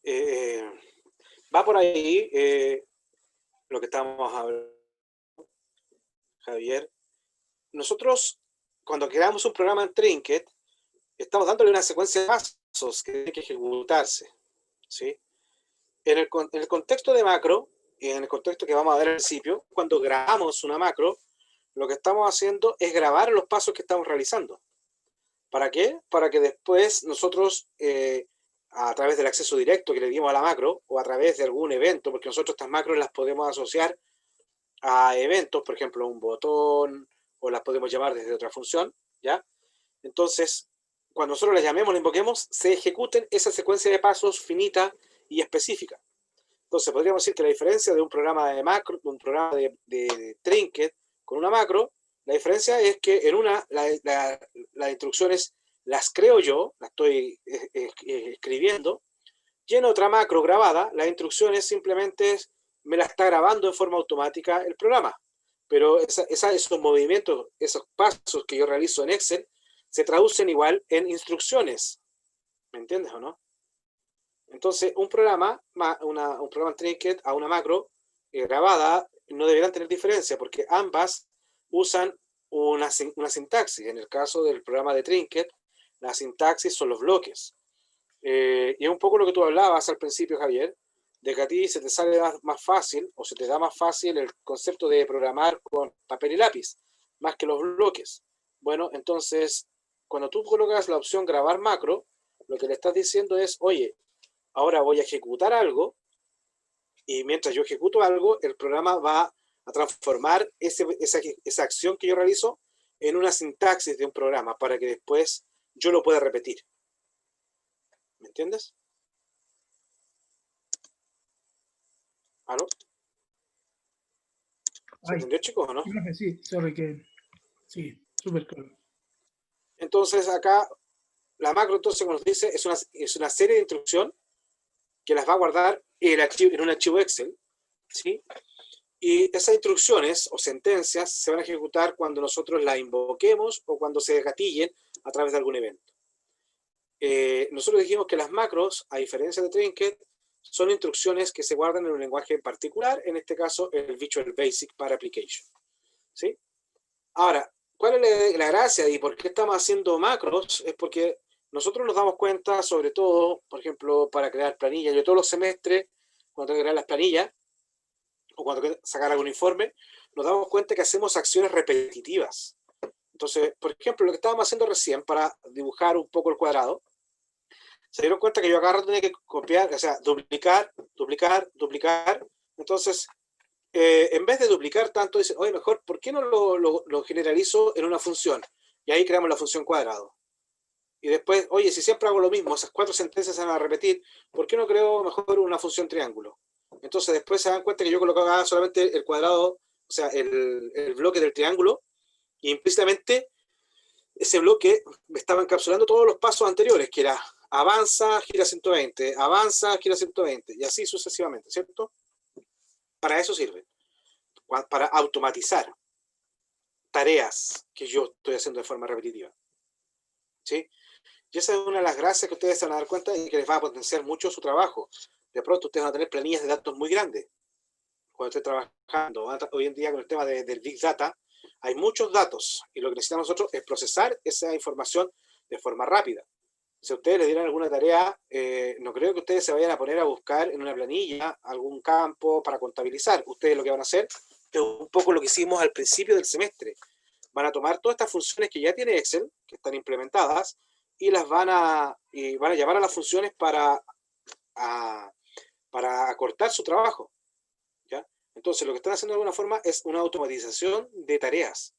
Eh, Va por ahí lo que estamos hablando, Javier. Nosotros, cuando creamos un programa en Trinket, estamos dándole una secuencia de pasos que tiene que ejecutarse, ¿sí? En el contexto de macro, y en el contexto que vamos a ver al principio, cuando grabamos una macro, lo que estamos haciendo es grabar los pasos que estamos realizando. ¿Para qué? Para que después nosotros, a través del acceso directo que le dimos a la macro, o a través de algún evento, porque nosotros estas macros las podemos asociar a eventos, por ejemplo, un botón, o las podemos llamar desde otra función, ¿ya? Entonces, cuando nosotros las llamemos, las invoquemos, se ejecuten esa secuencia de pasos finita y específica. Entonces, podríamos decir que la diferencia de un programa de macro, de un programa de Trinket con una macro, la diferencia es que en una, las instrucciones las creo yo, las estoy escribiendo, y en otra macro grabada, las instrucciones simplemente me las está grabando en forma automática el programa. Pero esos movimientos, esos pasos que yo realizo en Excel, se traducen igual en instrucciones. ¿Me entiendes o no? Entonces, un programa en Trinket a una macro grabada no deberán tener diferencia porque ambas usan una sintaxis. En el caso del programa de Trinket, la sintaxis son los bloques. Y es un poco lo que tú hablabas al principio, Javier, de que a ti se te sale más fácil o se te da más fácil el concepto de programar con papel y lápiz, más que los bloques. Bueno, entonces, cuando tú colocas la opción grabar macro, lo que le estás diciendo es, oye, ahora voy a ejecutar algo y mientras yo ejecuto algo, el programa va a transformar esa acción que yo realizo en una sintaxis de un programa para que después yo lo pueda repetir. ¿Me entiendes? ¿Aló? ¿Se Ay, entendió, chicos, o no? sí, sorry que... Sí, súper claro. Entonces acá la macro, entonces, como nos dice, es una serie de instrucciones que las va a guardar en un archivo Excel, ¿sí? Y esas instrucciones o sentencias se van a ejecutar cuando nosotros las invoquemos o cuando se gatillen a través de algún evento. Nosotros dijimos que las macros, a diferencia de Trinket, son instrucciones que se guardan en un lenguaje en particular, en este caso el Visual Basic para Application, ¿sí? Ahora, ¿cuál es la gracia y por qué estamos haciendo macros? Es porque nosotros nos damos cuenta, sobre todo, por ejemplo, para crear planillas. Yo todos los semestres, cuando tengo que crear las planillas, o cuando tengo que sacar algún informe, nos damos cuenta que hacemos acciones repetitivas. Entonces, por ejemplo, lo que estábamos haciendo recién para dibujar un poco el cuadrado, se dieron cuenta que yo acá tenía que copiar, o sea, duplicar, duplicar, duplicar. Entonces, en vez de duplicar tanto, dicen, oye, mejor, ¿por qué no lo generalizo en una función? Y ahí creamos la función cuadrado. Y después, oye, si siempre hago lo mismo, esas 4 sentencias se van a repetir, ¿por qué no creo mejor una función triángulo? Entonces después se dan cuenta que yo colocaba solamente el cuadrado, o sea, el bloque del triángulo, y implícitamente ese bloque me estaba encapsulando todos los pasos anteriores, que era avanza, gira 120, avanza, gira 120, y así sucesivamente, ¿cierto? Para eso sirve, para automatizar tareas que yo estoy haciendo de forma repetitiva, ¿sí? Y esa es una de las gracias que ustedes se van a dar cuenta y que les va a potenciar mucho su trabajo. De pronto ustedes van a tener planillas de datos muy grandes cuando estén trabajando. Hoy en día con el tema del Big Data hay muchos datos y lo que necesitamos nosotros es procesar esa información de forma rápida. Si a ustedes les dieran alguna tarea, no creo que ustedes se vayan a poner a buscar en una planilla algún campo para contabilizar. Ustedes lo que van a hacer es un poco lo que hicimos al principio del semestre. Van a tomar todas estas funciones que ya tiene Excel, que están implementadas, y van a llamar a las funciones para acortar su trabajo, ¿ya? Entonces, lo que están haciendo de alguna forma es una automatización de tareas.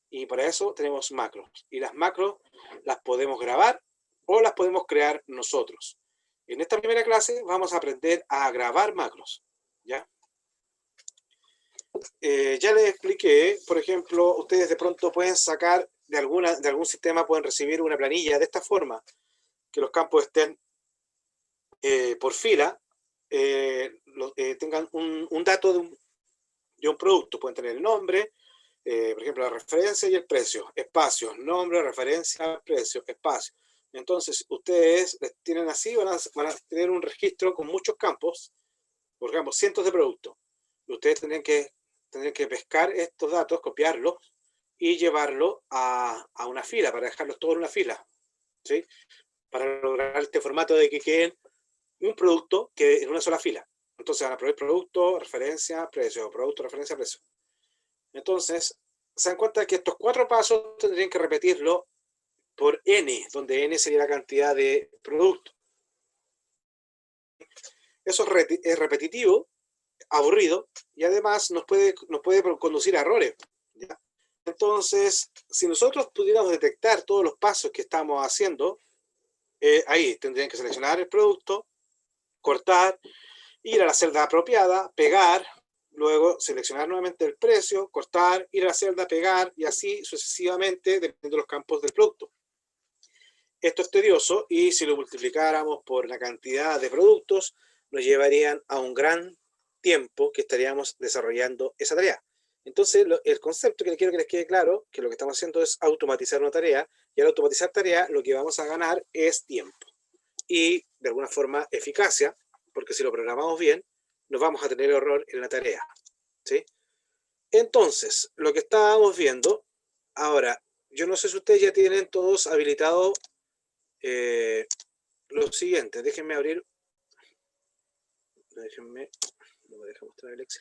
Y para eso tenemos macros. Y las macros las podemos grabar o las podemos crear nosotros. En esta primera clase vamos a aprender a grabar macros, ¿ya? Ya les expliqué, por ejemplo, ustedes de pronto pueden sacar de algún sistema, pueden recibir una planilla de esta forma, que los campos estén por fila, tengan un dato de un producto, pueden tener el nombre, por ejemplo, la referencia y el precio, espacios, nombre, referencia, precio, espacio. Entonces, ustedes les tienen así, van a tener un registro con muchos campos, por ejemplo, cientos de productos. Y ustedes tendrían que pescar estos datos, copiarlos y llevarlo a una fila, para dejarlos todos en una fila, ¿sí? Para lograr este formato de que queden un producto que en una sola fila. Entonces van a proveer producto, referencia, precio, producto, referencia, precio. Entonces, se dan cuenta que estos 4 pasos tendrían que repetirlo por n, donde n sería la cantidad de producto. Eso es repetitivo, aburrido, y además nos puede conducir a errores, ¿ya? Entonces, si nosotros pudiéramos detectar todos los pasos que estamos haciendo, ahí tendrían que seleccionar el producto, cortar, ir a la celda apropiada, pegar, luego seleccionar nuevamente el precio, cortar, ir a la celda, pegar, y así sucesivamente, dependiendo de los campos del producto. Esto es tedioso y si lo multiplicáramos por la cantidad de productos, nos llevarían a un gran tiempo que estaríamos desarrollando esa tarea. Entonces, el concepto que quiero que les quede claro, que lo que estamos haciendo es automatizar una tarea, y al automatizar tarea lo que vamos a ganar es tiempo y, de alguna forma, eficacia, porque si lo programamos bien, no vamos a tener error en la tarea, ¿sí? Entonces, lo que estábamos viendo, ahora, yo no sé si ustedes ya tienen todos habilitado lo siguiente, déjenme abrir, no me deja mostrar el Excel.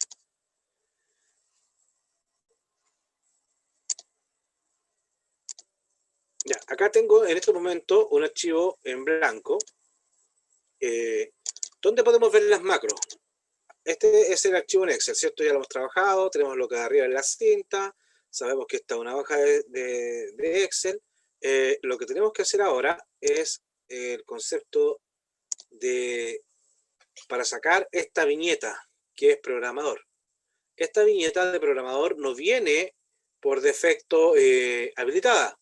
Ya, acá tengo en este momento un archivo en blanco, donde podemos ver las macros. Este es el archivo en Excel, ¿cierto? Ya lo hemos trabajado, tenemos lo que hay arriba en la cinta, sabemos que está una hoja de Excel. Lo que tenemos que hacer ahora es el concepto para sacar esta viñeta, que es programador. Esta viñeta de programador no viene por defecto habilitada.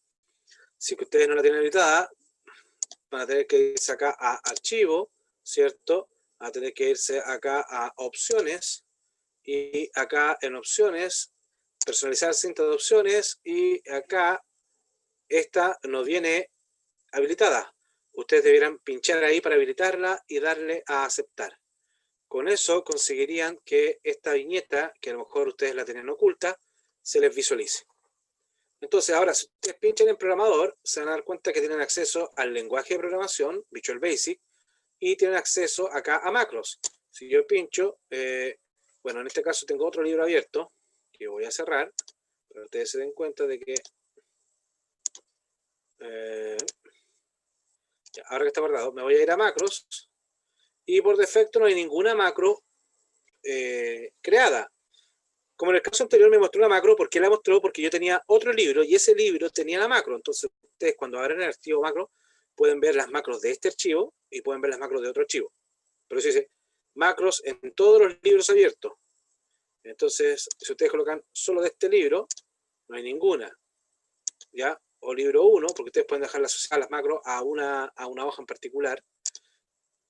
Si ustedes no la tienen habilitada, van a tener que irse acá a archivo, ¿cierto? Van a tener que irse acá a opciones, y acá en opciones, personalizar cinta de opciones, y acá esta no viene habilitada. Ustedes debieran pinchar ahí para habilitarla y darle a aceptar. Con eso conseguirían que esta viñeta, que a lo mejor ustedes la tienen oculta, se les visualice. Entonces ahora, si ustedes pinchan en programador, se van a dar cuenta que tienen acceso al lenguaje de programación, Visual Basic, y tienen acceso acá a macros. Si yo pincho, bueno, en este caso tengo otro libro abierto, que voy a cerrar, para que ustedes se den cuenta de que ahora que está guardado, me voy a ir a macros, y por defecto no hay ninguna macro creada. Como en el caso anterior me mostró una macro, ¿por qué la mostró? Porque yo tenía otro libro y ese libro tenía la macro. Entonces ustedes cuando abren el archivo macro pueden ver las macros de este archivo y pueden ver las macros de otro archivo. Pero eso dice macros en todos los libros abiertos. Entonces, si ustedes colocan solo de este libro, no hay ninguna, ¿ya? O libro 1, porque ustedes pueden dejar asociadas las macros a una hoja en particular.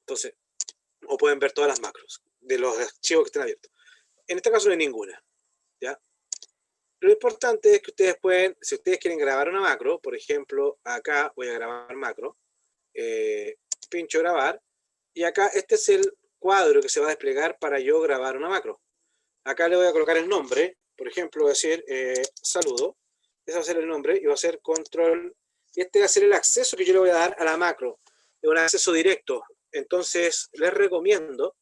Entonces, o pueden ver todas las macros de los archivos que estén abiertos. En este caso no hay ninguna, ¿ya? Lo importante es que ustedes pueden, si ustedes quieren grabar una macro, por ejemplo, acá voy a grabar macro, pincho grabar, y acá este es el cuadro que se va a desplegar para yo grabar una macro. Acá le voy a colocar el nombre, por ejemplo, voy a decir saludo, ese va a ser el nombre, y va a ser control, y este va a ser el acceso que yo le voy a dar a la macro, es un acceso directo. Entonces les recomiendo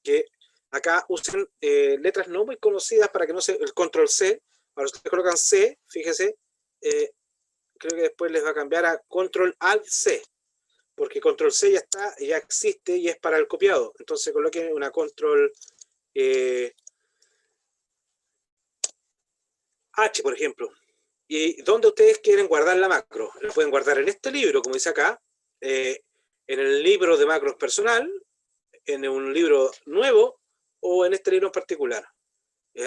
que acá usen letras no muy conocidas para que no se, el control C. Ahora ustedes colocan C, fíjese, creo que después les va a cambiar a control alt C, porque control C ya está, ya existe y es para el copiado. Entonces coloquen una control H, por ejemplo. Y donde ustedes quieren guardar la macro, la pueden guardar en este libro, como dice acá, en el libro de macros personal, en un libro nuevo o en este libro en particular.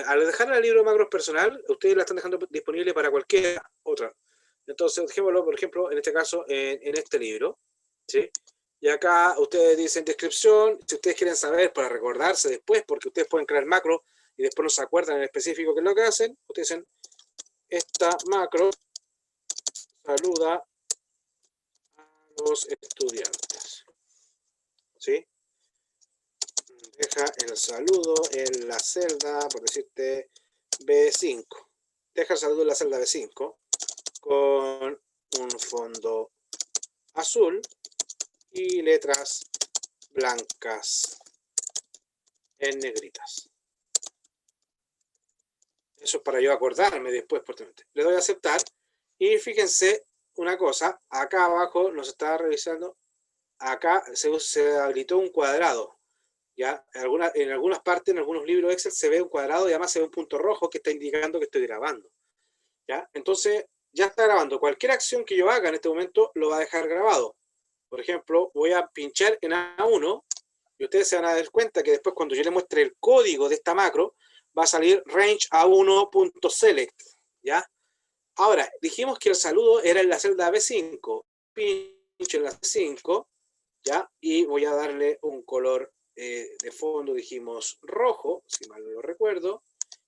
Al dejar el libro de macros personal, ustedes la están dejando disponible para cualquier otra. Entonces, dejémoslo, por ejemplo, en este caso, en este libro, ¿sí? Y acá ustedes dicen descripción, si ustedes quieren saber para recordarse después, porque ustedes pueden crear macro y después no se acuerdan en específico qué es lo que hacen, ustedes dicen, esta macro saluda a los estudiantes. ¿Sí? Deja el saludo en la celda, por decirte, B5. Deja el saludo en la celda B5 con un fondo azul y letras blancas en negritas. Eso es para yo acordarme después. Le doy a aceptar y fíjense una cosa, acá abajo nos está revisando, acá se habilitó un cuadrado. ¿Ya? En algunas partes, en algunos libros Excel se ve un cuadrado y además se ve un punto rojo que está indicando que estoy grabando. ¿Ya? Entonces, ya está grabando. Cualquier acción que yo haga en este momento lo va a dejar grabado. Por ejemplo, voy a pinchar en A1 y ustedes se van a dar cuenta que después cuando yo le muestre el código de esta macro, va a salir range A1.select. ¿Ya? Ahora, dijimos que el saludo era en la celda B5. Pincho en la B5, ¿ya? Y voy a darle un color de fondo, dijimos rojo, si mal no lo recuerdo,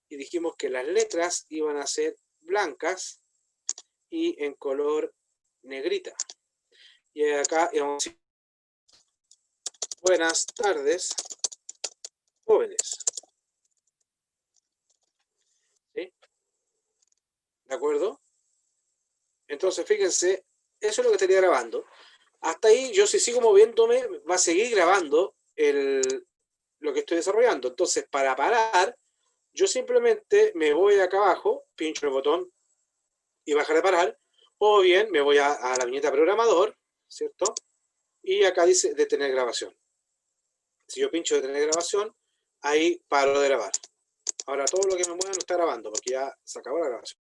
y dijimos que las letras iban a ser blancas y en color negrita. Y acá vamos a decir, buenas tardes, jóvenes. ¿Sí? ¿De acuerdo? Entonces, fíjense, eso es lo que estaría grabando. Hasta ahí, yo si sigo moviéndome, va a seguir grabando lo que estoy desarrollando. Entonces, para parar, yo simplemente me voy acá abajo, pincho el botón y bajar de parar, o bien me voy a la viñeta programador, ¿cierto? Y acá dice detener grabación. Si yo pincho detener grabación, ahí paro de grabar. Ahora todo lo que me mueva no está grabando, porque ya se acabó la grabación.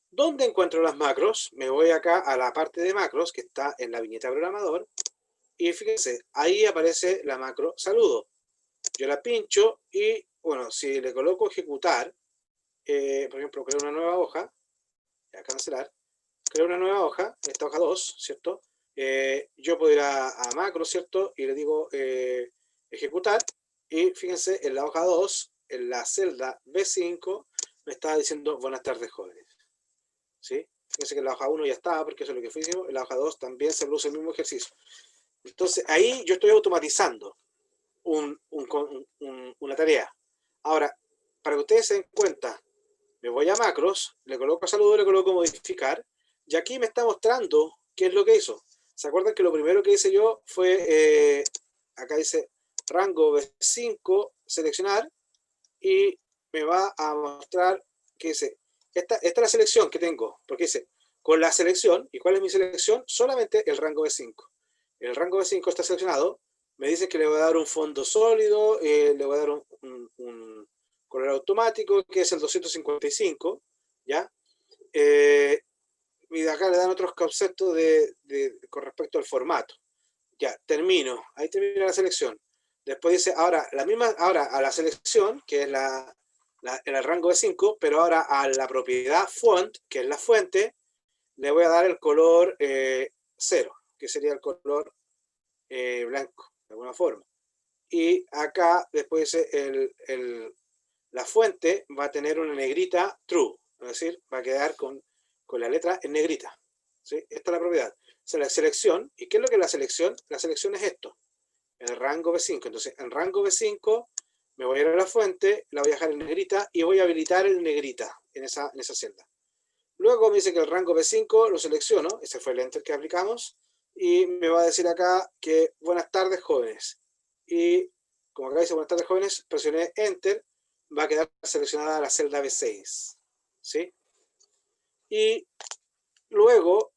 ¿Dónde encuentro las macros? Me voy acá a la parte de macros, que está en la viñeta programador, y fíjense, ahí aparece la macro saludo. Yo la pincho y, bueno, si le coloco ejecutar, por ejemplo, creo una nueva hoja, voy a cancelar, creo una nueva hoja, esta hoja 2, ¿cierto? Yo puedo ir a macro, ¿cierto? Y le digo ejecutar, y fíjense, en la hoja 2, en la celda B5, me está diciendo buenas tardes, jóvenes. ¿Sí? Fíjense que en la hoja 1 ya estaba, porque eso es lo que hicimos, en la hoja 2 también se produce el mismo ejercicio. Entonces, ahí yo estoy automatizando una tarea. Ahora, para que ustedes se den cuenta, me voy a macros, le coloco saludo, le coloco modificar, y aquí me está mostrando qué es lo que hizo. ¿Se acuerdan que lo primero que hice yo fue, acá dice rango B5, seleccionar, y me va a mostrar que dice, esta es la selección que tengo, porque dice, con la selección, ¿y cuál es mi selección? Solamente el rango B5. El rango B5 está seleccionado, me dice que le voy a dar un fondo sólido, le voy a dar un color automático, que es el 255, ¿ya? Y de acá le dan otros conceptos con respecto al formato. Ya, termino, ahí termina la selección. Después dice, ahora a la selección, que es en el rango de 5, pero ahora a la propiedad font, que es la fuente, le voy a dar el color 0, que sería el color blanco, de alguna forma. Y acá después dice, la fuente va a tener una negrita true, es decir, va a quedar con la letra en negrita. ¿Sí? Esta es la propiedad. O sea, la selección, ¿y qué es lo que es la selección? La selección es esto, el rango B5. Entonces, en rango B5 me voy a ir a la fuente, la voy a dejar en negrita y voy a habilitar el negrita en esa celda. Luego me dice que el rango B5 lo selecciono, ese fue el enter que aplicamos, y me va a decir acá que buenas tardes, jóvenes. Y como acá dice buenas tardes, jóvenes, presioné enter, va a quedar seleccionada la celda B6. ¿Sí? Y luego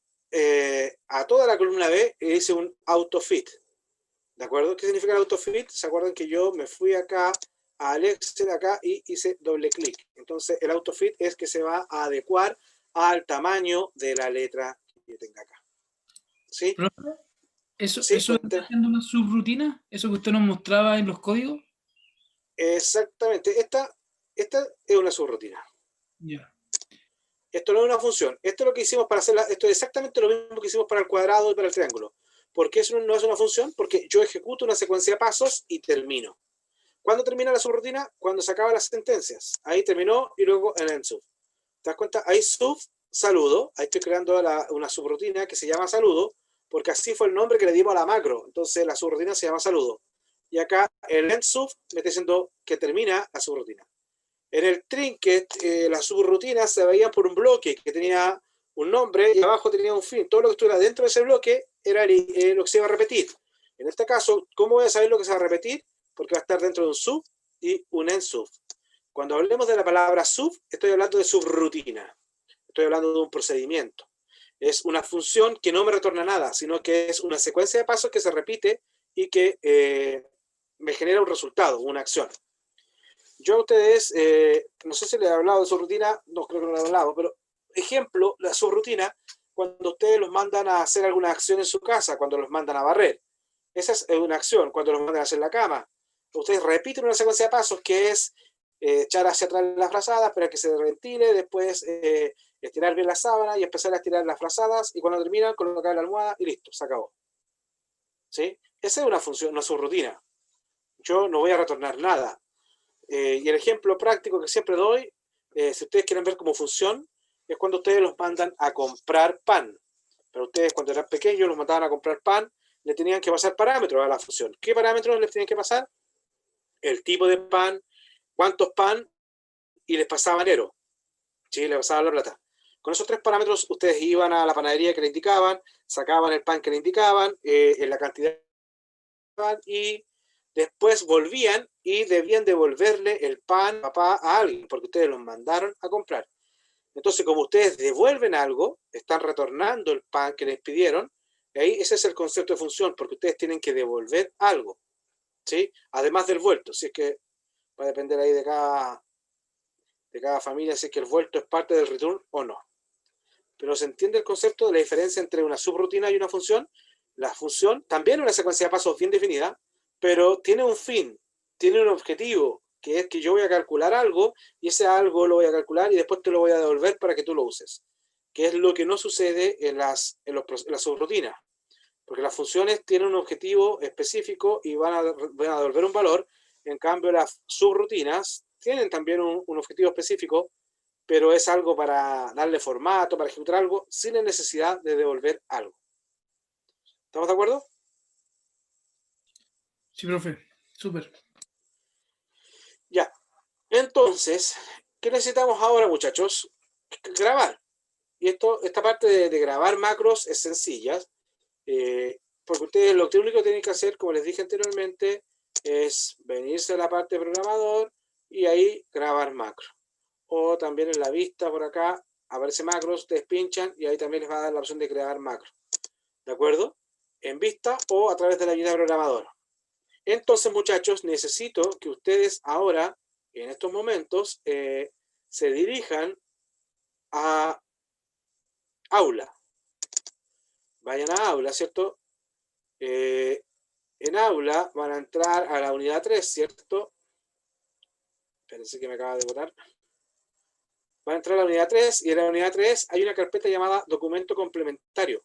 a toda la columna B le hice un autofit. ¿De acuerdo? ¿Qué significa el autofit? ¿Se acuerdan que yo me fui acá al Excel acá y hice doble clic? Entonces el autofit es que se va a adecuar al tamaño de la letra que yo tenga acá. ¿Sí? ¿Profe? ¿Eso Sí, está haciendo una subrutina? ¿Eso que usted nos mostraba en los códigos? Exactamente. Esta es una subrutina. Ya. Esto no es una función. Esto es lo que hicimos para hacerla. Esto es exactamente lo mismo que hicimos para el cuadrado y para el triángulo. ¿Por qué eso no es una función? Porque yo ejecuto una secuencia de pasos y termino. ¿Cuándo termina la subrutina? Cuando se acaban las sentencias. Ahí terminó y luego el end sub. ¿Te das cuenta? Ahí sub, saludo. Ahí estoy creando una subrutina que se llama saludo. porque así fue el nombre que le dimos a la macro. Entonces la subrutina se llama saludo. Y acá el endSub me está diciendo que termina la subrutina. En el trinket, las subrutinas se veían por un bloque que tenía un nombre y abajo tenía un fin. Todo lo que estuviera dentro de ese bloque era lo que se iba a repetir. En este caso, ¿cómo voy a saber lo que se va a repetir? Porque va a estar dentro de un sub y un endsub. Cuando hablemos de la palabra sub, estoy hablando de subrutina. Estoy hablando de un procedimiento. Es una función que no me retorna nada, sino que es una secuencia de pasos que se repite y que me genera un resultado, una acción. Yo a ustedes, no sé si les he hablado de subrutina, no creo que no les he hablado, pero ejemplo, la subrutina, cuando ustedes los mandan a hacer alguna acción en su casa, cuando los mandan a barrer. Esa es una acción, cuando los mandan a hacer la cama. Ustedes repiten una secuencia de pasos que es echar hacia atrás las frazadas, para que se ventile, después estirar bien la sábana y empezar a estirar las frazadas, y cuando terminan, colocar la almohada y listo, se acabó. ¿Sí? Esa es una función, una subrutina. Yo no voy a retornar nada. Y el ejemplo práctico que siempre doy, si ustedes quieren ver cómo funciona, es cuando ustedes los mandan a comprar pan. Pero ustedes cuando eran pequeños los mandaban a comprar pan, le tenían que pasar parámetros a la función. ¿Qué parámetros les tenían que pasar? El tipo de pan, cuántos pan, y les pasaba dinero. ¿Sí? Les pasaba la plata. Con esos tres parámetros ustedes iban a la panadería que le indicaban, sacaban el pan que le indicaban, en la cantidad y después volvían y debían devolverle el pan papá a alguien, porque ustedes los mandaron a comprar. Entonces, como ustedes devuelven algo, están retornando el pan que les pidieron, y ahí ese es el concepto de función, porque ustedes tienen que devolver algo, ¿sí? Además del vuelto, si es que va a depender ahí de cada familia, si es que el vuelto es parte del return o no. Pero se entiende el concepto de la diferencia entre una subrutina y una función. La función también es una secuencia de pasos bien definida, pero tiene un fin, tiene un objetivo, que es que yo voy a calcular algo y ese algo lo voy a calcular y después te lo voy a devolver para que tú lo uses, que es lo que no sucede en las subrutinas, porque las funciones tienen un objetivo específico y van a devolver un valor. En cambio, las subrutinas tienen también un objetivo específico, pero es algo para darle formato, para ejecutar algo, sin la necesidad de devolver algo. ¿Estamos de acuerdo? Sí, profe. Súper. Ya. Entonces, ¿qué necesitamos ahora, muchachos? Grabar. Y esta parte de grabar macros es sencilla, porque ustedes lo único que tienen que hacer, como les dije anteriormente, es venirse a la parte de programador y ahí grabar macro. O también en la vista por acá aparece macros, ustedes pinchan y ahí también les va a dar la opción de crear macro. ¿De acuerdo? En vista o a través de la ayuda programadora. Entonces, muchachos, necesito que ustedes ahora, en estos momentos, se dirijan a aula. Vayan a aula, ¿cierto? En aula van a entrar a la unidad 3, ¿cierto? Espérense que me acaba de botar. Van a entrar a la unidad 3 y en la unidad 3 hay una carpeta llamada documento complementario.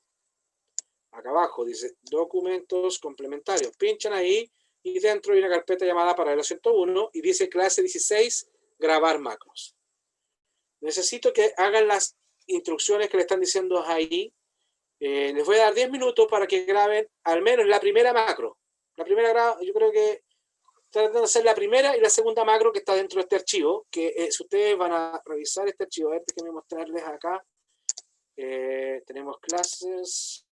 Acá abajo dice documentos complementarios. Pinchan ahí y dentro hay una carpeta llamada paralelo 101 y dice clase 16, grabar macros. Necesito que hagan las instrucciones que le están diciendo ahí. Les voy a dar 10 minutos para que graben al menos la primera macro. La primera, yo creo que traten de hacer la primera y la segunda macro que está dentro de este archivo, que si ustedes van a revisar este archivo, a ver, déjenme mostrarles acá. Tenemos clases.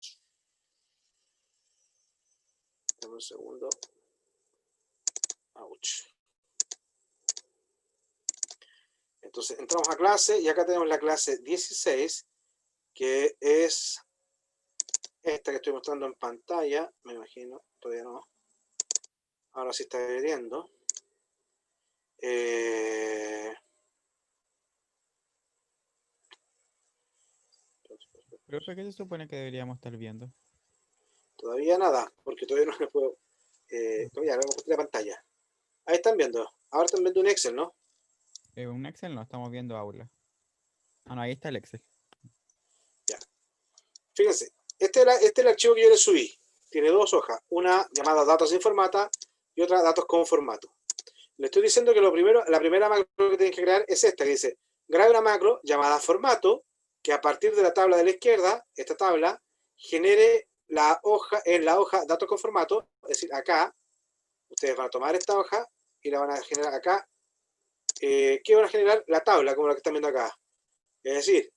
Dame un segundo. Ouch. Entonces entramos a clase y acá tenemos la clase 16, que es esta que estoy mostrando en pantalla, me imagino, todavía no. Ahora sí está viendo. Profe, ¿qué se supone que deberíamos estar viendo? Todavía nada, porque todavía no le puedo. Todavía no compartir la pantalla. Ahí están viendo. Ahora están viendo un Excel, ¿no? Un Excel no, estamos viendo aula. Ah, no, ahí está el Excel. Ya. Fíjense, este es el archivo que yo le subí. Tiene dos hojas, una llamada datos sin formata y otra datos con formato. Le estoy diciendo que la primera macro que tienen que crear es esta, que dice, grabe una macro llamada formato, que a partir de la tabla de la izquierda, esta tabla, genere en la hoja datos con formato, es decir, acá, ustedes van a tomar esta hoja y la van a generar acá. ¿Qué van a generar? La tabla, como la que están viendo acá. Es decir,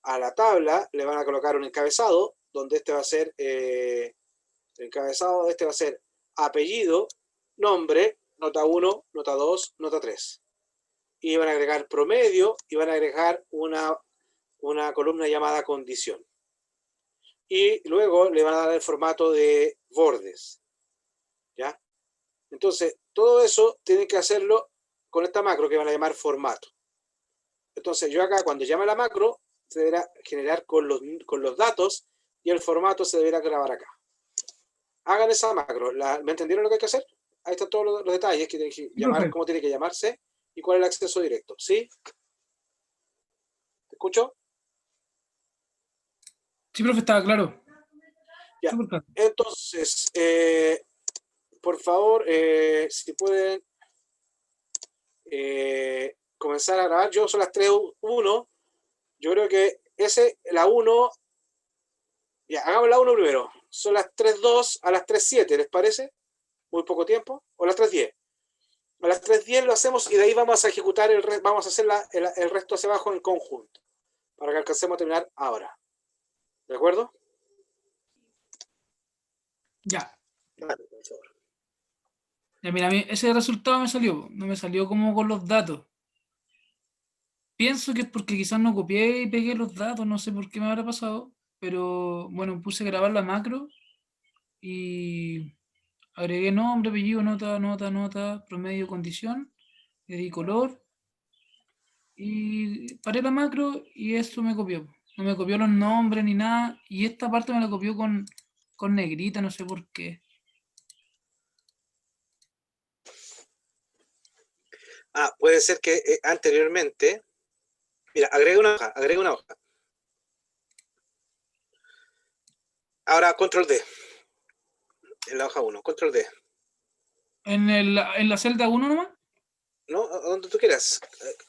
a la tabla le van a colocar un encabezado, donde este va a ser, el encabezado de este va a ser apellido, nombre, nota 1, nota 2, nota 3. Y van a agregar promedio y van a agregar una columna llamada condición. Y luego le van a dar el formato de bordes. ¿Ya? Entonces, todo eso tienen que hacerlo con esta macro que van a llamar formato. Entonces, yo acá, cuando llame la macro, se deberá generar con los datos y el formato se deberá grabar acá. Hagan esa macro. ¿Me entendieron lo que hay que hacer? Ahí están todos los detalles que tienen que Sí, llamar, profe. cómo tiene que llamarse y cuál es el acceso directo. ¿Sí? ¿Te escucho? Sí, profe, estaba claro. Ya. Súper claro. Entonces, por favor, si pueden comenzar a grabar. Yo son las 3:01. Yo creo que la 1, ya, hagamos la 1 primero. Son las 3:02 a las 3:07, ¿les parece? Muy poco tiempo. O las 3:10. A las 3:10 lo hacemos y de ahí vamos a ejecutar vamos a hacer el resto hacia abajo en conjunto. Para que alcancemos a terminar ahora. ¿De acuerdo? Ya. Vale, por favor. Ya, mira, a mí ese resultado me salió. No me salió como con los datos. Pienso que es porque quizás no copié y pegué los datos, no sé por qué me habrá pasado. Pero bueno, puse a grabar la macro y agregué nombre, apellido, nota, promedio, condición, le di color y paré la macro y eso me copió. No me copió los nombres ni nada. Y esta parte me la copió con negrita, no sé por qué. Puede ser que anteriormente. Mira, agrega una hoja. Ahora control D. En la hoja 1, control D. En la celda 1 nomás. ¿No? Donde tú quieras.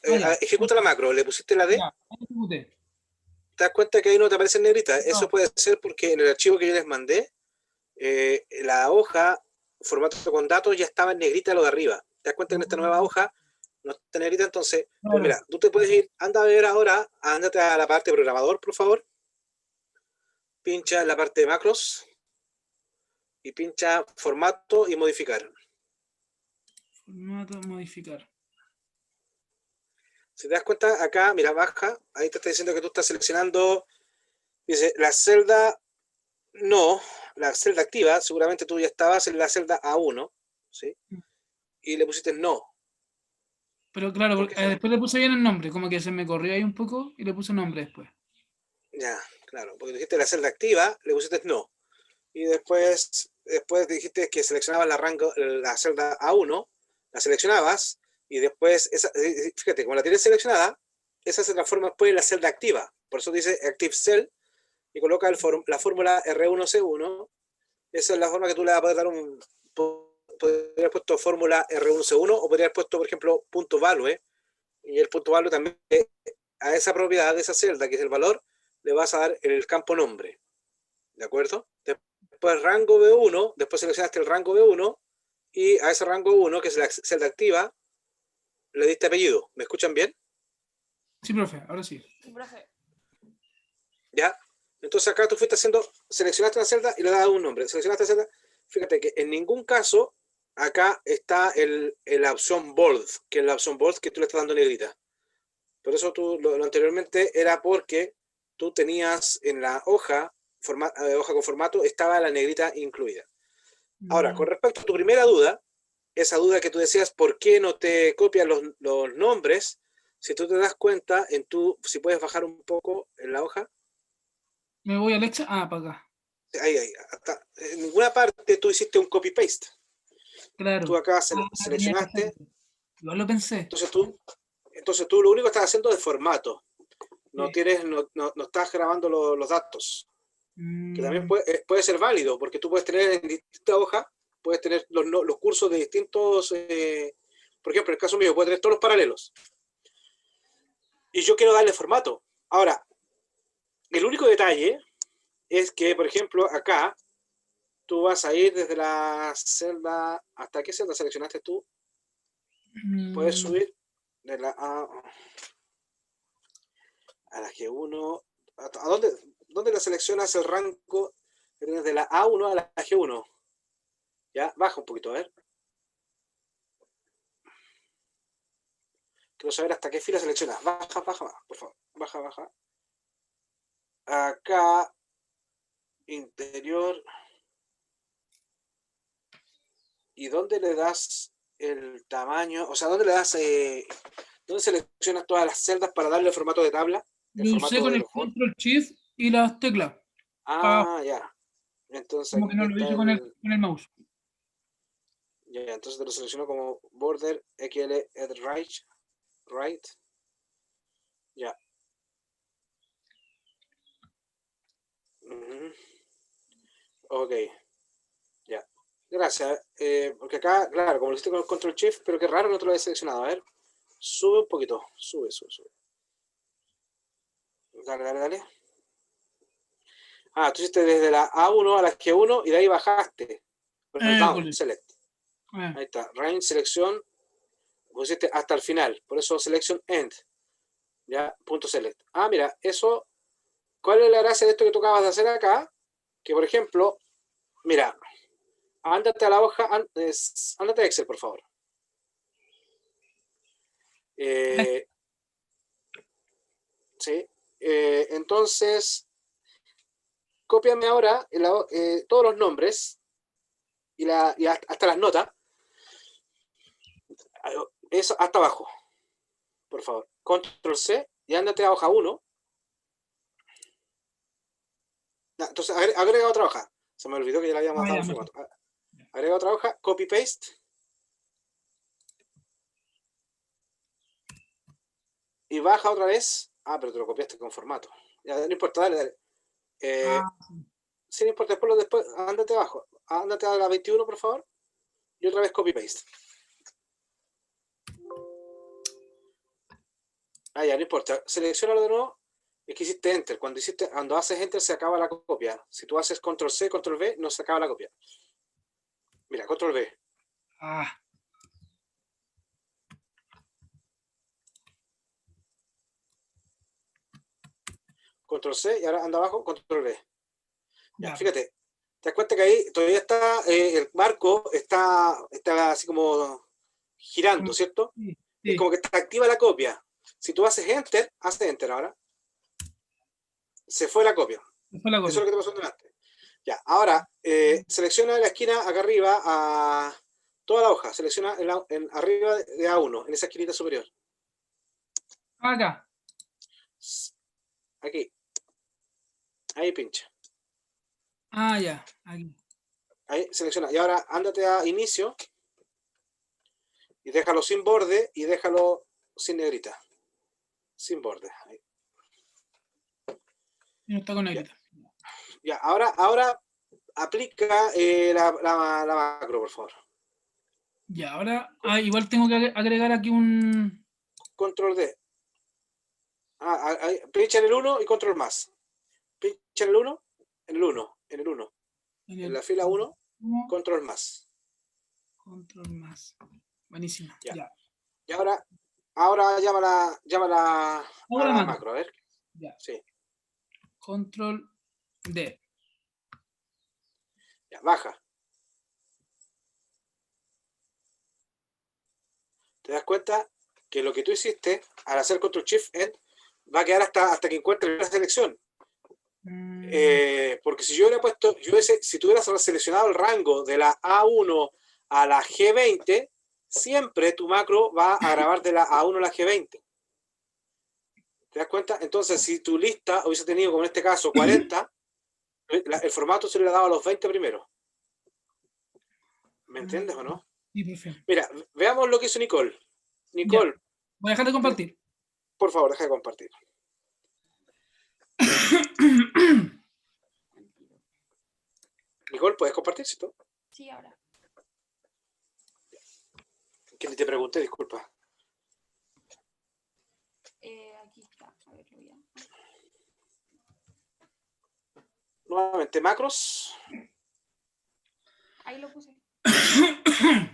Ya. Ejecuta la macro, le pusiste la D. Ya, ahí ejecuté. Te das cuenta que ahí no te aparece en negrita. Eso No, puede ser porque en el archivo que yo les mandé, la hoja, formato con datos, ya estaba en negrita lo de arriba. Te das cuenta que en esta nueva hoja no está en negrita, entonces, pues claro. mira, tú te puedes ir, anda a ver ahora, ándate a la parte de programador, por favor. Pincha en la parte de macros y pincha formato y modificar. Formato, modificar. Si te das cuenta, acá, mira, baja, ahí te está diciendo que tú estás seleccionando, dice, la celda, no, la celda activa, seguramente tú ya estabas en la celda A1, ¿sí? Y le pusiste no. Pero claro, ¿Por qué? después le puse bien el nombre, como que se me corrió ahí un poco y le puse nombre después. Ya, claro, porque dijiste la celda activa, le pusiste no. Y después dijiste que seleccionabas la celda A1, la seleccionabas, y después, fíjate, como la tienes seleccionada, esa se transforma después en la celda activa. Por eso dice Active Cell, y coloca la fórmula R1C1. Esa es la forma que tú le vas a poder dar podría haber puesto fórmula R1C1, o podría haber puesto, por ejemplo, punto value, y el punto value también a esa propiedad de esa celda, que es el valor, le vas a dar el campo nombre. ¿De acuerdo? Después rango B1, después seleccionaste el rango B1, y a ese rango 1, que es la celda activa, le diste apellido. ¿Me escuchan bien? Sí, profe, ahora sí. ¿Ya? Entonces acá tú fuiste seleccionaste una celda y le das un nombre. Seleccionaste la celda. Fíjate que en ningún caso acá está la opción bold, que es la opción bold que tú le estás dando negrita. Por eso tú lo anteriormente era porque tú tenías en la hoja con formato, estaba la negrita incluida. Ahora, con respecto a tu primera duda, esa duda que tú decías, ¿por qué no te copian los nombres? Si tú te das cuenta, si puedes bajar un poco en la hoja, Me voy a Alexa. Ah, para acá. ahí, en ninguna parte tú hiciste un copy-paste. Tú Claro. acá Tenía que seleccionaste, hacerlo. Igual lo pensé. entonces tú lo único que estás haciendo es formato. No, Sí. no estás grabando los datos, que también Mm, puede ser válido, porque tú puedes tener en distintas hojas, puedes tener los cursos de distintos, por ejemplo, en el caso mío, puedo tener todos los paralelos. Y yo quiero darle formato. Ahora, el único detalle es que, por ejemplo, acá tú vas a ir desde la celda, ¿hasta qué celda seleccionaste tú? Puedes subir de la a la G1. ¿A dónde la seleccionas el rango de la A1 a la G1? Ya, baja un poquito, a ver. Quiero saber hasta qué fila seleccionas. Baja, por favor. Baja. Acá, interior. ¿Y dónde le das el tamaño? O sea, ¿dónde le das, dónde seleccionas todas las celdas para darle el formato de tabla? El Lo usé formato con de el los bots. Control Shift y las teclas. Ya. Entonces Como que aquí no lo está hice con el mouse. Ya, entonces te lo selecciono como border XL at right. Ya. Ok, ya. Gracias. Porque acá, claro, como lo hiciste con el Control Shift, pero qué raro no te lo había seleccionado. A ver, sube un poquito. Sube. Dale. Tú hiciste desde la A1 a la G1 y de ahí bajaste. Con el down, École. select. Ahí está. Range, selección. Pusiste hasta el final. Por eso selection end. Ya, punto select. Mira, eso. ¿Cuál es la gracia de esto que tú acabas de hacer acá? Que, por ejemplo, mira, ándate a la hoja, ándate a Excel, por favor. Sí. Entonces, cópiame ahora todos los nombres y hasta las notas. Eso hasta abajo, por favor. Control C y ándate a hoja 1. Entonces, agrega otra hoja. Se me olvidó que ya le habíamos dado el formato. Agrega otra hoja, copy paste. Y baja otra vez. Pero te lo copiaste con formato. Ya, no importa, dale. Sí, no importa, después, ándate abajo. Ándate a la 21, por favor. Y otra vez copy paste. Ya, no importa. Selecciónalo de nuevo. Es que hiciste enter. Cuando haces enter se acaba la copia. Si tú haces control C, control V, no se acaba la copia. Mira, control V. Control C y ahora anda abajo, control V. Ya, fíjate. Te das cuenta que ahí todavía está, el marco está así como girando, ¿cierto? Sí. Es como que está activa la copia. Si tú haces enter ahora, se fue la copia. Eso es lo que te pasó delante. Ya, ahora, selecciona la esquina acá arriba a toda la hoja. Selecciona arriba de A1, en esa esquinita superior. Acá. Aquí. Ahí pincha. Ya. Aquí. Ahí selecciona. Y ahora ándate a inicio. Y déjalo sin borde y déjalo sin negrita. Sin borde. Ahí. No está con negrita. Ya, ahora aplica la macro, por favor. Ya, ahora. Igual tengo que agregar aquí un. Control D. Pincha en el 1 y control más. Pincha en el 1, en el 1, en el 1. En la fila 1, control más. Control más. Buenísimo. Ya. Y ahora llámala a la macro, a ver. Ya. Sí. Control D. Ya, baja. ¿Te das cuenta que lo que tú hiciste al hacer control shift end va a quedar hasta que encuentres la selección? Porque si yo hubiera puesto, si tú hubieras seleccionado el rango de la A1 a la G20, siempre tu macro va a grabar de la A1 a la G20. ¿Te das cuenta? Entonces, si tu lista hubiese tenido, como en este caso, 40, el formato se le hubiera dado a los 20 primeros. ¿Me entiendes o no? Sí, perfecto. Mira, veamos lo que hizo Nicole. Nicole. Ya. Voy a dejar de compartir. Por favor, deja de compartir. Nicole, ¿puedes compartir, cierto? Sí, ahora. Que ni te pregunté, disculpa. Aquí está. A ver, lo voy a... nuevamente, macros. Ahí lo puse.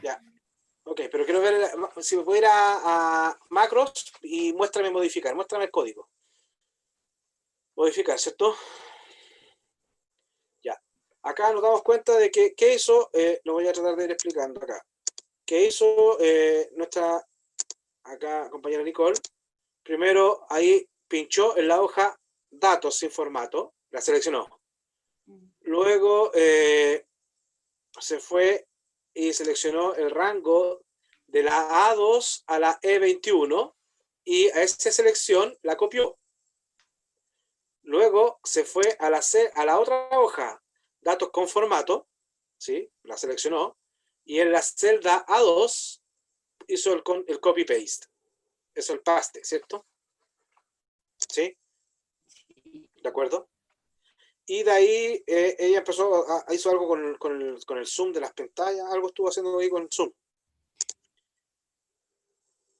Ya. Ok, pero quiero ver si me puedo ir a macros y muéstrame modificar. Muéstrame el código. Modificar, ¿cierto? Ya. Acá nos damos cuenta de que ¿qué hizo? Lo voy a tratar de ir explicando acá. ¿Qué hizo nuestra acá compañera Nicole? Primero ahí pinchó en la hoja datos sin formato, la seleccionó. Luego se fue y seleccionó el rango de la A2 a la E21 y a esa selección la copió. Luego se fue a la otra hoja, datos con formato, ¿sí? La seleccionó y en la celda A2 hizo el copy-paste. Eso el paste, ¿cierto? ¿Sí? ¿De acuerdo? Y de ahí ella empezó, hizo algo con el zoom de las pantallas, algo estuvo haciendo ahí con el zoom.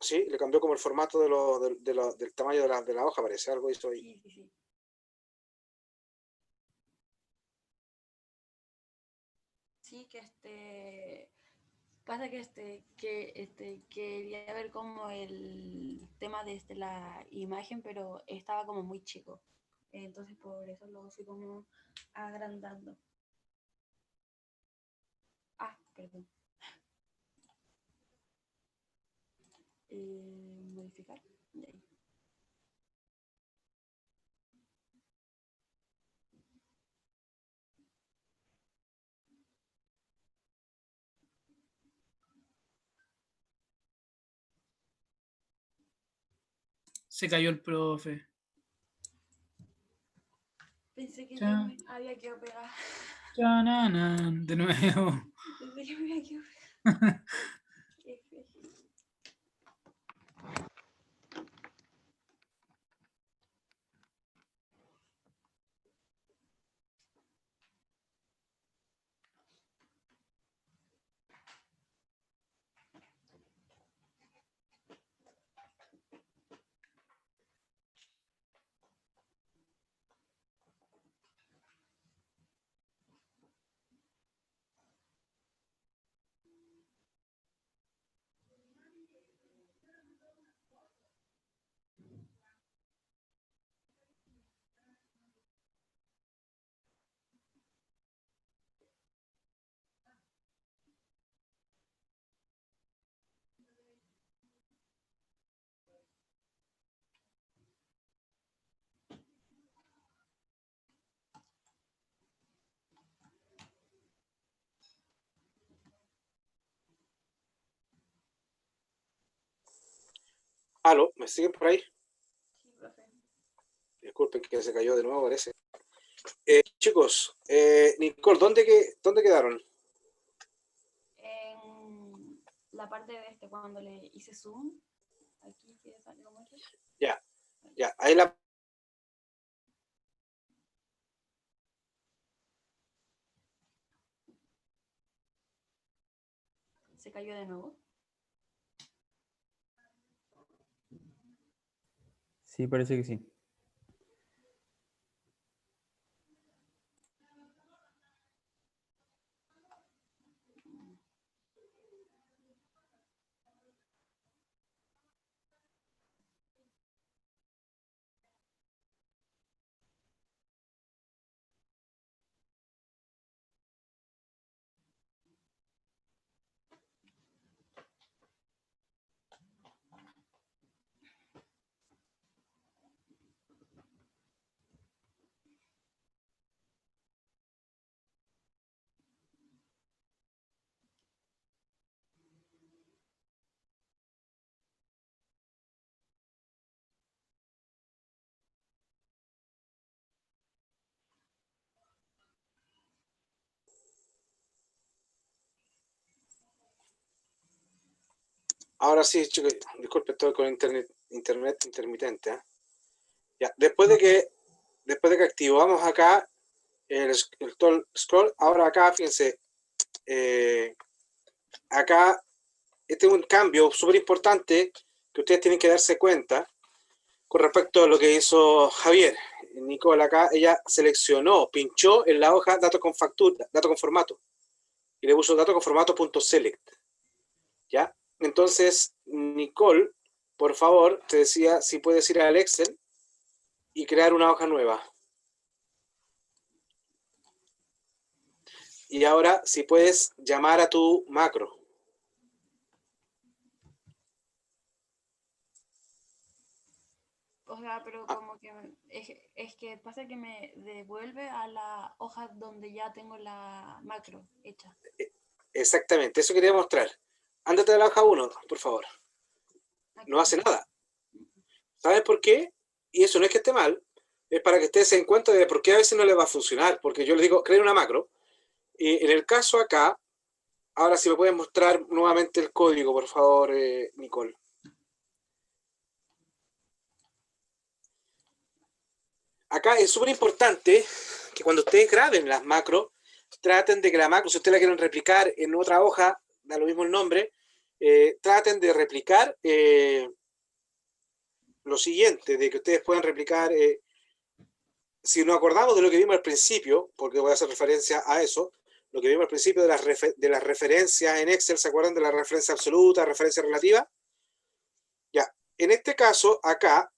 Sí, le cambió como el formato del tamaño de la hoja, parece, algo hizo ahí. Sí, sí, sí. Sí, que pasa que quería ver como el tema de la imagen, pero estaba como muy chico. Entonces por eso lo fui como agrandando. Ah, perdón. Modificar. De ahí. Se cayó el profe. Pensé que Ya. ya me había quedado pegada. Chananan, de nuevo. Pensé que me había quedado pegada. F. Aló, ¿me siguen por ahí? Sí, profe. Disculpen que se cayó de nuevo, parece. Chicos, Nicole, ¿dónde quedaron? En la parte de cuando le hice zoom, aquí que salió mucho. Ya, ahí la... Se cayó de nuevo. Sí, parece que sí. Ahora sí, chicos, disculpe, estoy con internet intermitente. Ya, después de que activamos acá el scroll, ahora acá, fíjense, acá este es un cambio súper importante que ustedes tienen que darse cuenta con respecto a lo que hizo Javier. Nicole acá, ella seleccionó, pinchó en la hoja datos con factura, datos con formato, y le puso datos con formato.select. ¿Ya? Entonces, Nicole, por favor, te decía si puedes ir al Excel y crear una hoja nueva. Y ahora, si puedes llamar a tu macro. O sea, pero como que es que pasa que me devuelve a la hoja donde ya tengo la macro hecha. Exactamente, eso quería mostrar. Ándate a la hoja 1, por favor. Aquí. No hace nada. ¿Sabes por qué? Y eso no es que esté mal, es para que ustedes se den cuenta de por qué a veces no les va a funcionar. Porque yo les digo, creen una macro. Y en el caso acá, ahora si me pueden mostrar nuevamente el código, por favor, Nicole. Acá es súper importante que cuando ustedes graben las macros, traten de que la macro, si ustedes la quieren replicar en otra hoja, da lo mismo el nombre, traten de replicar lo siguiente, de que ustedes puedan replicar, si nos acordamos de lo que vimos al principio, porque voy a hacer referencia a eso, lo que vimos al principio de las referencias en Excel, ¿se acuerdan de la referencia absoluta, referencia relativa? Ya, en este caso, acá,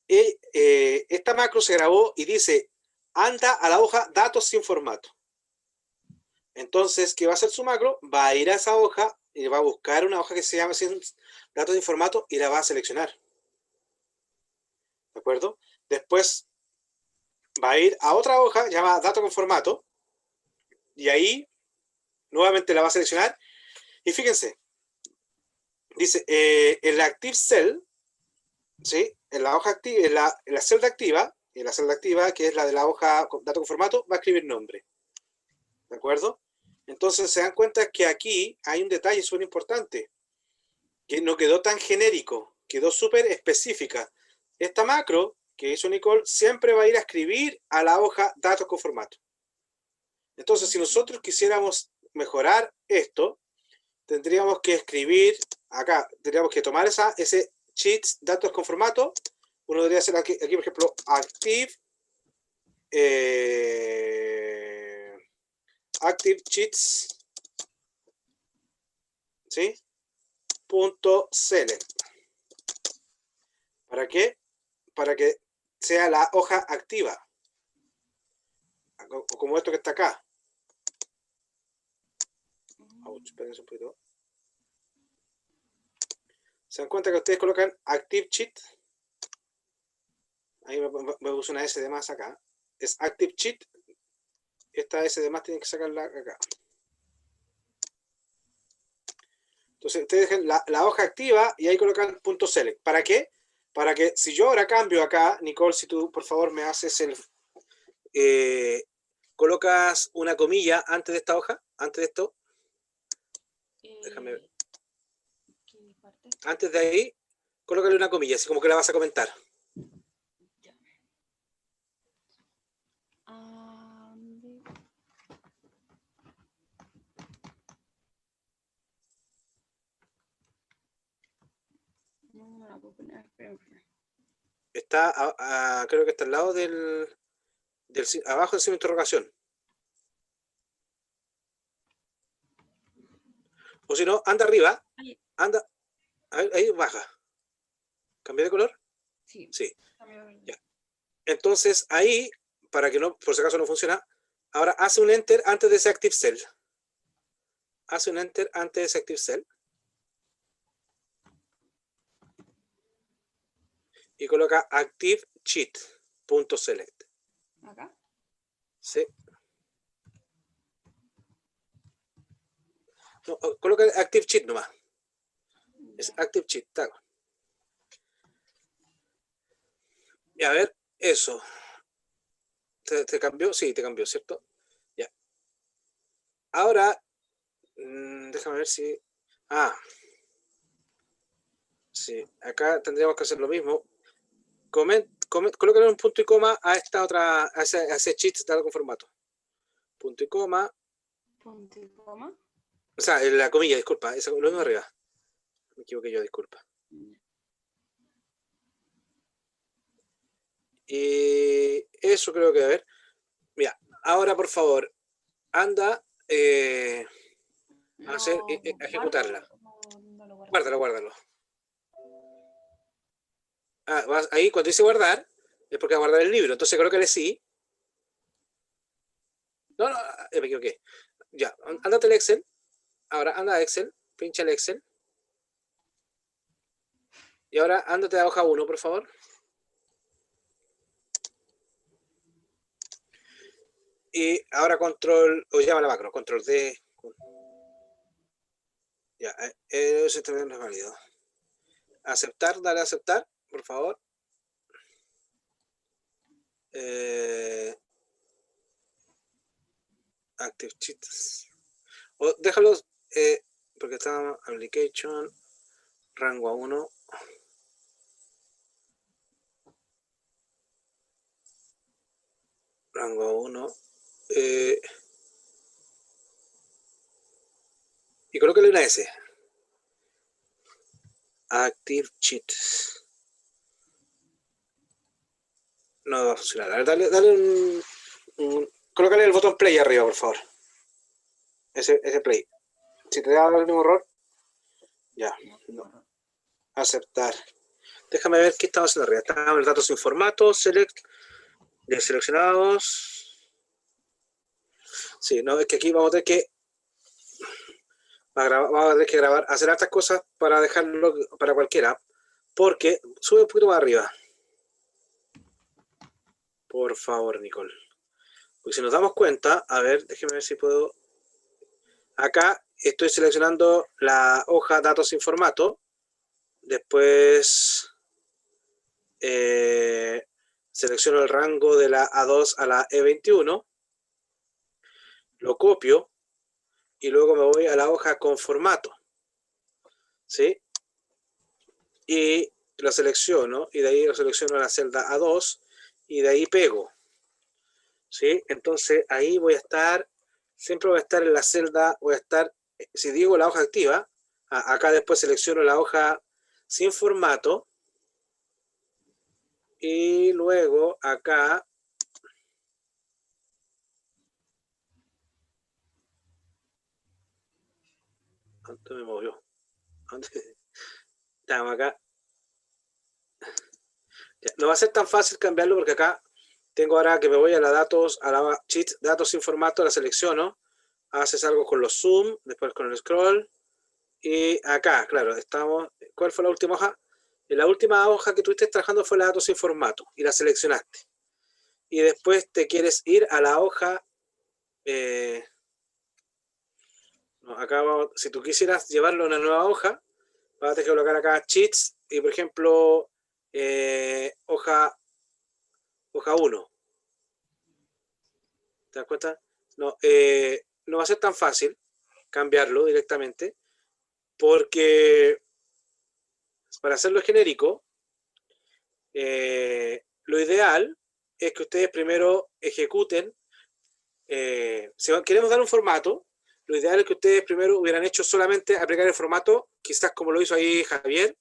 esta macro se grabó y dice, anda a la hoja datos sin formato. Entonces, ¿qué va a hacer su macro? Va a ir a esa hoja y va a buscar una hoja que se llama sin datos sin formato y la va a seleccionar. ¿De acuerdo? Después va a ir a otra hoja llamada datos con formato y ahí nuevamente la va a seleccionar. Y fíjense, dice, en la Active Cell, ¿sí? En la hoja activa, en la celda activa, que es la de la hoja dato con formato, va a escribir nombre. ¿De acuerdo? Entonces se dan cuenta que aquí hay un detalle súper importante, que no quedó tan genérico, quedó súper específica. Esta macro que hizo Nicole siempre va a ir a escribir a la hoja datos con formato. Entonces, si nosotros quisiéramos mejorar esto, tendríamos que escribir acá, tendríamos que tomar ese sheets datos con formato. Uno debería hacer aquí por ejemplo, active sheets, ¿sí? .select. ¿Para qué? Para que sea la hoja activa, como esto que está acá. Espérense un poquito. ¿Se dan cuenta que ustedes colocan Active Sheet? Ahí me puse una S de más acá. Es Active Sheet. Esta S de más tienen que sacarla acá. Entonces ustedes dejan la hoja activa y ahí colocan .select. ¿Para qué? Para que si yo ahora cambio acá, Nicole, si tú por favor me haces colocas una comilla antes de esta hoja, antes de esto. Déjame ver. ¿Qué parte? Antes de ahí, colócale una comilla, así como que la vas a comentar. Ya. No me la puedo poner, espera. Está, creo que está al lado abajo del signo de interrogación. O si no, anda arriba, Ahí. anda, ahí baja. ¿Cambia de color? Sí. Sí. Cambio. Ya. Entonces ahí, para que no, por si acaso no funciona, ahora hace un enter antes de ese active cell. Hace un enter antes de ese active cell. Y coloca active cheat.select. ¿Acá? Sí. No, coloca active cheat nomás. Es active cheat. Tal. Y a ver, eso. ¿Te cambió? Sí, te cambió, ¿cierto? Ya. Ahora, déjame ver si... sí, acá tendríamos que hacer lo mismo. Colócale un punto y coma a esta otra, a ese cheat dado con formato. Punto y coma. Punto y coma. O sea, la comilla, disculpa, esa, lo mismo arriba. Me equivoqué yo, disculpa. Y eso creo que, a ver. Mira, ahora por favor, anda a hacer, ¿Lo a ejecutarla. guardo o no lo guardo? Guárdalo, guárdalo. Ahí cuando dice guardar, es porque va a guardar el libro. Entonces creo que le sí. No, no, me equivoqué. Ya, ándate al Excel. Ahora anda a Excel, pincha el Excel. Y ahora ándate a hoja 1, por favor. Y ahora control, o llama la macro, control D. Ya, eso también no es válido. Aceptar, dale a aceptar, por favor. Active Cheats. O déjalos, porque está application, rango A1. Rango A1. Y colócale una S. Active Cheats. No va a funcionar. A ver, dale colócale el botón play arriba, por favor. Ese play. Si te da el mismo error, ya. No. Aceptar. Déjame ver qué estamos haciendo arriba. Estamos en datos sin formato, select, de seleccionados. Sí, no, es que aquí vamos a tener que grabar, hacer estas cosas para dejarlo para cualquiera. Porque sube un poquito más arriba. Por favor, Nicole. Porque si nos damos cuenta, a ver, déjeme ver si puedo. Acá estoy seleccionando la hoja datos sin formato. Después selecciono el rango de la A2 a la E21. Lo copio y luego me voy a la hoja con formato. ¿Sí? Y lo selecciono y de ahí lo selecciono a la celda A2 y de ahí pego. ¿Sí? Entonces ahí voy a estar, siempre voy a estar en la celda, voy a estar, si digo la hoja activa, acá después selecciono la hoja sin formato y luego acá ¿dónde me movió? Estamos acá. Ya, no va a ser tan fácil cambiarlo porque acá tengo ahora que me voy a la datos, a la cheat, datos sin formato, la selecciono, haces algo con los zoom, después con el scroll, y acá, claro, estamos, ¿cuál fue la última hoja? La última hoja que tuviste trabajando fue la datos sin formato, y la seleccionaste. Y después te quieres ir a la hoja, no, acá vamos, si tú quisieras llevarlo a una nueva hoja, vas a tener que colocar acá cheats, y por ejemplo, hoja 1. ¿Te das cuenta? No, no va a ser tan fácil cambiarlo directamente, porque para hacerlo genérico, lo ideal es que ustedes primero ejecuten, si queremos dar un formato, lo ideal es que ustedes primero hubieran hecho solamente aplicar el formato, quizás como lo hizo ahí Javier,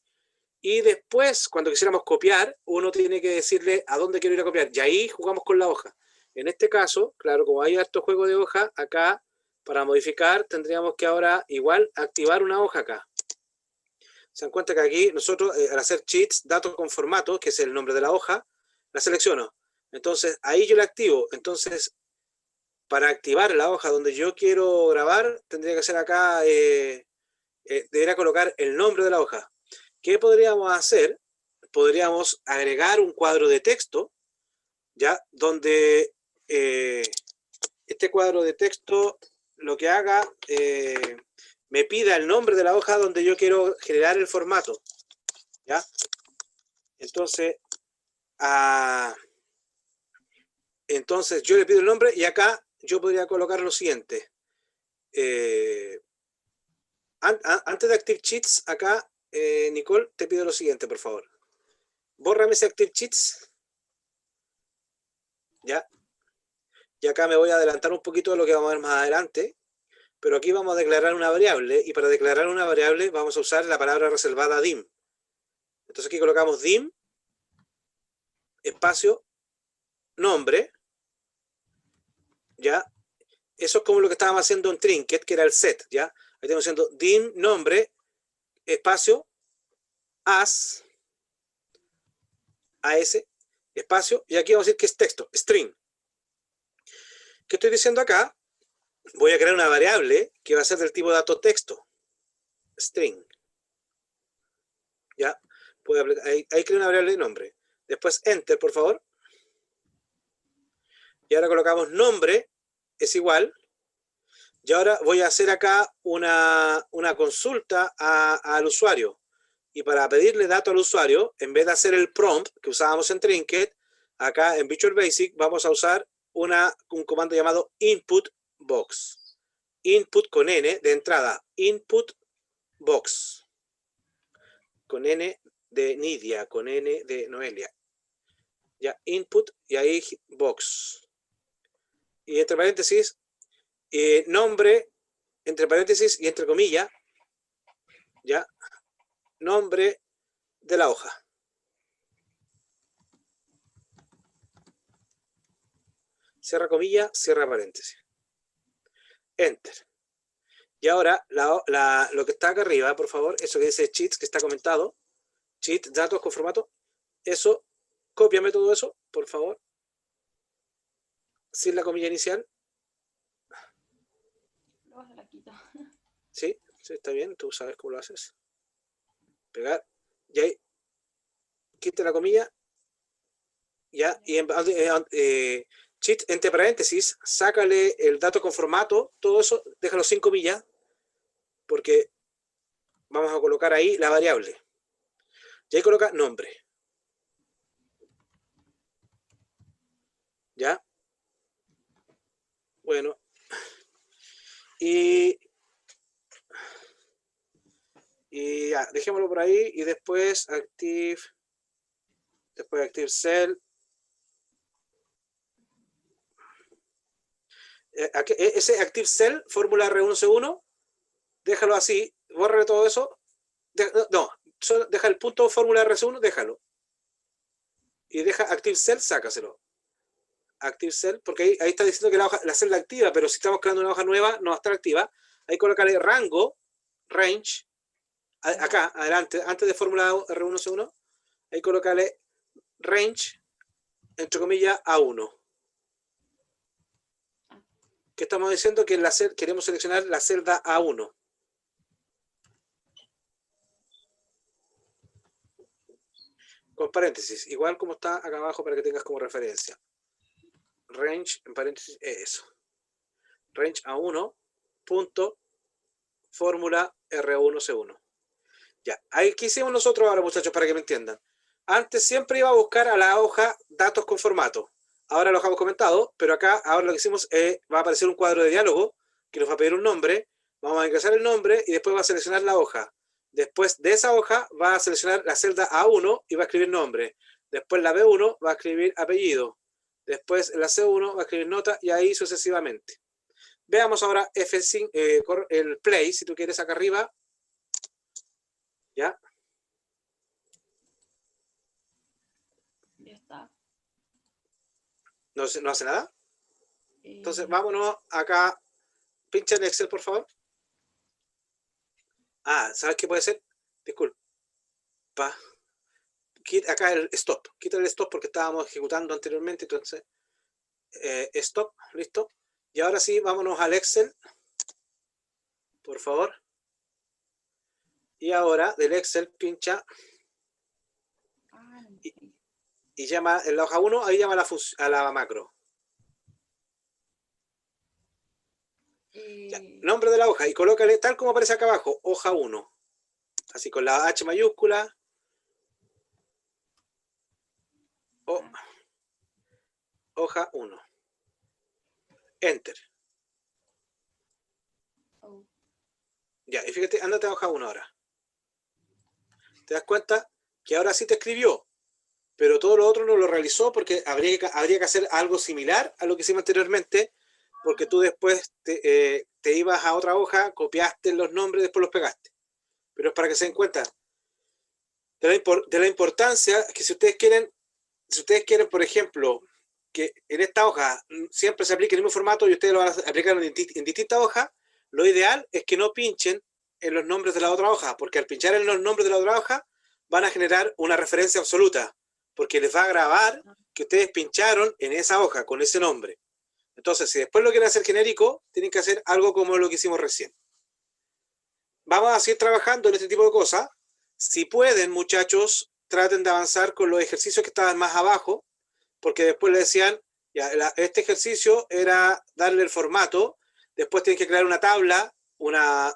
y después, cuando quisiéramos copiar, uno tiene que decirle a dónde quiero ir a copiar, y ahí jugamos con la hoja. En este caso, claro, como hay harto juego de hoja, acá, para modificar, tendríamos que ahora igual activar una hoja acá. Se dan cuenta que aquí nosotros, al hacer cheats, datos con formato, que es el nombre de la hoja, la selecciono. Entonces, ahí yo la activo. Entonces, para activar la hoja donde yo quiero grabar, tendría que hacer acá, debería colocar el nombre de la hoja. ¿Qué podríamos hacer? Podríamos agregar un cuadro de texto, ¿ya? Donde este cuadro de texto lo que haga, me pida el nombre de la hoja donde yo quiero generar el formato, ¿ya? Entonces, entonces yo le pido el nombre y acá yo podría colocar lo siguiente. Antes de Active Cheats, acá, Nicole, te pido lo siguiente, por favor. Bórrame ese Active Cheats. ¿Ya? Y acá me voy a adelantar un poquito de lo que vamos a ver más adelante. Pero aquí vamos a declarar una variable, y para declarar una variable vamos a usar la palabra reservada dim. Entonces aquí colocamos dim, espacio, nombre, ¿ya? Eso es como lo que estábamos haciendo en Trinket, que era el set, ¿ya? Ahí estamos haciendo dim nombre, espacio, as, espacio, y aquí vamos a decir que es texto, string. ¿Qué estoy diciendo acá? Voy a crear una variable que va a ser del tipo dato texto, string. ¿Ya? Ahí creo una variable de nombre. Después enter, por favor. Y ahora colocamos nombre es igual. Y ahora voy a hacer acá una consulta al usuario. Y para pedirle dato al usuario, en vez de hacer el prompt que usábamos en Trinket, acá en Visual Basic vamos a usar un comando llamado input box. Input con N de entrada. Input box. Con N de Nidia, con N de Noelia. Ya, input y ahí box. Y entre paréntesis, nombre, entre paréntesis y entre comillas, ya, nombre de la hoja. Cierra comilla, cierra paréntesis. Enter. Y ahora, lo que está acá arriba, por favor, eso que dice cheats, que está comentado, cheat, datos con formato, eso, cópiame todo eso, por favor, sin la comilla inicial. Luego se la quito. Sí, sí, está bien, tú sabes cómo lo haces. Pegar, y ahí, quita la comilla, ya, y cheat, entre paréntesis, sácale el dato con formato, todo eso, déjalo sin comillas, porque vamos a colocar ahí la variable. Y ahí coloca nombre. ¿Ya? Bueno. Y ya, dejémoslo por ahí y después active cell. Ese active cell, fórmula R1C1, déjalo así, borre todo eso. No, solo deja el punto fórmula R1, déjalo. Y deja active cell, sácaselo. Active cell, porque ahí está diciendo que la celda activa, pero si estamos creando una hoja nueva, no va a estar activa. Ahí colocarle rango, range, acá, adelante, antes de fórmula R1C1, ahí colocarle range, entre comillas, A1. Que estamos diciendo que queremos seleccionar la celda A1. Con paréntesis, igual como está acá abajo para que tengas como referencia. Range, en paréntesis, es eso. Range A1, punto, fórmula R1C1. Ya, ahí ¿qué hicimos nosotros ahora, muchachos, para que me entiendan? Antes siempre iba a buscar a la hoja datos con formato. Ahora lo hemos comentado, pero acá ahora lo que hicimos es, va a aparecer un cuadro de diálogo que nos va a pedir un nombre, vamos a ingresar el nombre y después va a seleccionar la hoja. Después de esa hoja va a seleccionar la celda A1 y va a escribir nombre. Después la B1 va a escribir apellido. Después la C1 va a escribir nota y ahí sucesivamente. Veamos ahora F5, el play, si tú quieres, acá arriba. ¿Ya? Ya está. ¿No hace nada? Entonces, vámonos acá. Pincha en Excel, por favor. Ah, ¿sabes qué puede ser? Disculpa. Acá el stop. Quita el stop porque estábamos ejecutando anteriormente. Entonces, stop. Listo. Y ahora sí, vámonos al Excel. Por favor. Y ahora del Excel pincha. Y llama en la hoja 1, ahí llama a la macro. Ya, nombre de la hoja y colócale tal como aparece acá abajo, hoja 1. Así con la H mayúscula. Hoja 1. Enter. Ya, y fíjate, ándate a hoja 1 ahora. Te das cuenta que ahora sí te escribió, pero todo lo otro no lo realizó porque habría que hacer algo similar a lo que hicimos anteriormente, porque tú después te ibas a otra hoja, copiaste los nombres, después los pegaste. Pero es para que se den cuenta de la importancia que si ustedes quieren, por ejemplo, que en esta hoja siempre se aplique el mismo formato y ustedes lo van a aplicar en distintas hojas, lo ideal es que no pinchen en los nombres de la otra hoja, porque al pinchar en los nombres de la otra hoja van a generar una referencia absoluta, porque les va a grabar que ustedes pincharon en esa hoja con ese nombre. Entonces, si después lo quieren hacer genérico, tienen que hacer algo como lo que hicimos recién. Vamos a seguir trabajando en este tipo de cosas. Si pueden, muchachos, traten de avanzar con los ejercicios que estaban más abajo, porque después le decían, ya, este ejercicio era darle el formato, después tienen que crear una tabla,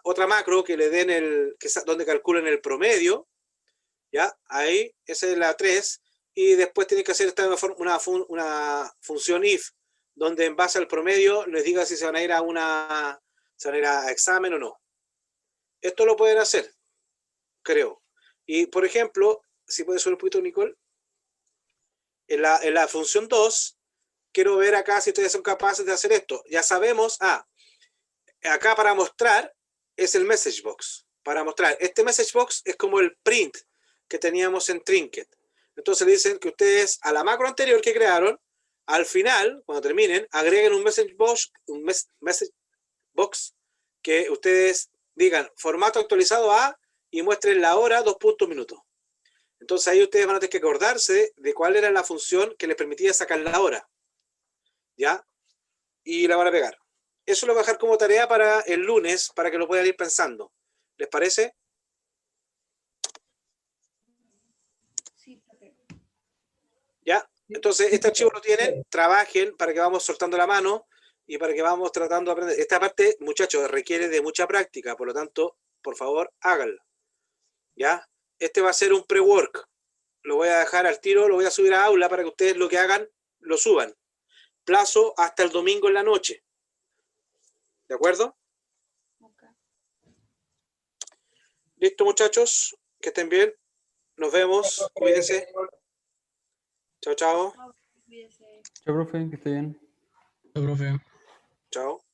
otra macro que le den donde calculen el promedio, ¿ya? Ahí, esa es la 3, y después tienen que hacer una función if, donde en base al promedio les diga si se van a ir a examen o no. Esto lo pueden hacer, creo. Y, por ejemplo, si puedes subir un poquito, Nicole, en la función 2, quiero ver acá si ustedes son capaces de hacer esto. Ya sabemos, acá para mostrar es el message box. Para mostrar, este message box es como el print que teníamos en Trinket. Entonces le dicen que ustedes a la macro anterior que crearon, al final, cuando terminen, agreguen un message box que ustedes digan formato actualizado a y muestren la hora, 2 minutos. Entonces ahí ustedes van a tener que acordarse de cuál era la función que les permitía sacar la hora. ¿Ya? Y la van a pegar. Eso lo voy a dejar como tarea para el lunes, para que lo puedan ir pensando. ¿Les parece? Sí, profe. ¿Ya? Entonces, este archivo lo tienen, trabajen para que vamos soltando la mano y para que vamos tratando de aprender. Esta parte, muchachos, requiere de mucha práctica, por lo tanto, por favor, háganlo. ¿Ya? Este va a ser un pre-work. Lo voy a dejar al tiro, lo voy a subir a aula para que ustedes lo que hagan, lo suban. Plazo hasta el domingo en la noche. ¿De acuerdo? Okay. Listo, muchachos. Que estén bien. Nos vemos. Cuídense. Chao, chao. Cuídese. Chao, profe, que esté bien. Profe. Chao.